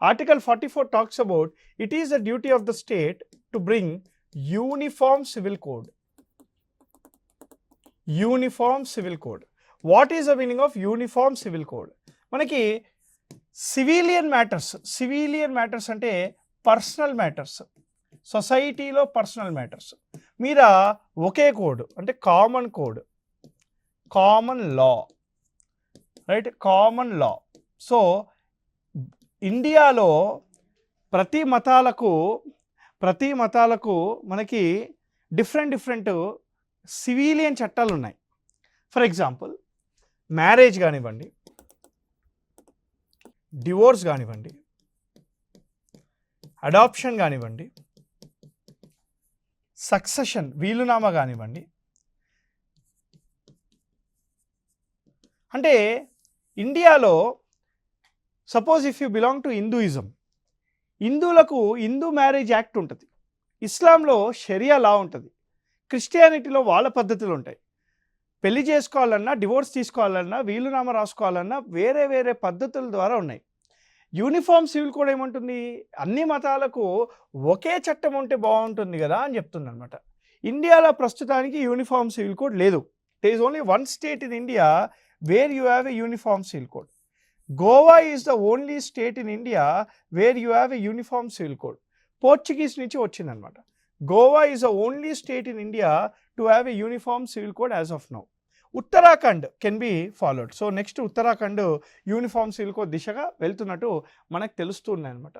Article 44 talks about it is the duty of the state to bring uniform civil code. Uniform civil code. What is the meaning of uniform civil code? మనకి civilian matters అంటే personal matters, సొసైటీలో personal matters మీద ఒకే code అంటే common లా, right? Common లా. So ఇండియాలో ప్రతి మతాలకు మనకి different civilian చట్టాలు ఉన్నాయి. ఫర్ ఎగ్జాంపుల్ మ్యారేజ్ కానివ్వండి, డివోర్స్ కానివ్వండి, అడాప్షన్ కానివ్వండి, సక్సెషన్ వీలునామా కానివ్వండి. అంటే ఇండియాలో suppose if you belong to Hinduism, హిందువులకు హిందూ మ్యారేజ్ యాక్ట్ ఉంటుంది, ఇస్లాంలో షరియా లా ఉంటుంది, క్రిస్టియానిటీలో వాళ్ళ పద్ధతులు ఉంటాయి. పెళ్లి చేసుకోవాలన్నా, డివోర్స్ తీసుకోవాలన్నా, వీలునామా రాసుకోవాలన్నా వేరే పద్ధతుల ద్వారా ఉన్నాయి. యూనిఫామ్ సివిల్ కోడ్ ఏమంటుంది? అన్ని మతాలకు ఒకే చట్టం ఉంటే బాగుంటుంది కదా అని చెప్తుంది అనమాట. ఇండియాలో ప్రస్తుతానికి యూనిఫామ్ సివిల్ కోడ్ లేదు. There is only one state in India where you have a uniform civil code. Goa is the only state in India where you have a uniform civil code. Portuguese నుంచి వచ్చిందనమాట. Goa is the only state in India to have a uniform civil code as of now. Uttarakhand can be followed. So next Uttarakhand uniform civil code దిశగా వెళ్తున్నట్టు మనకు తెలుస్తున్నాయి అనమాట.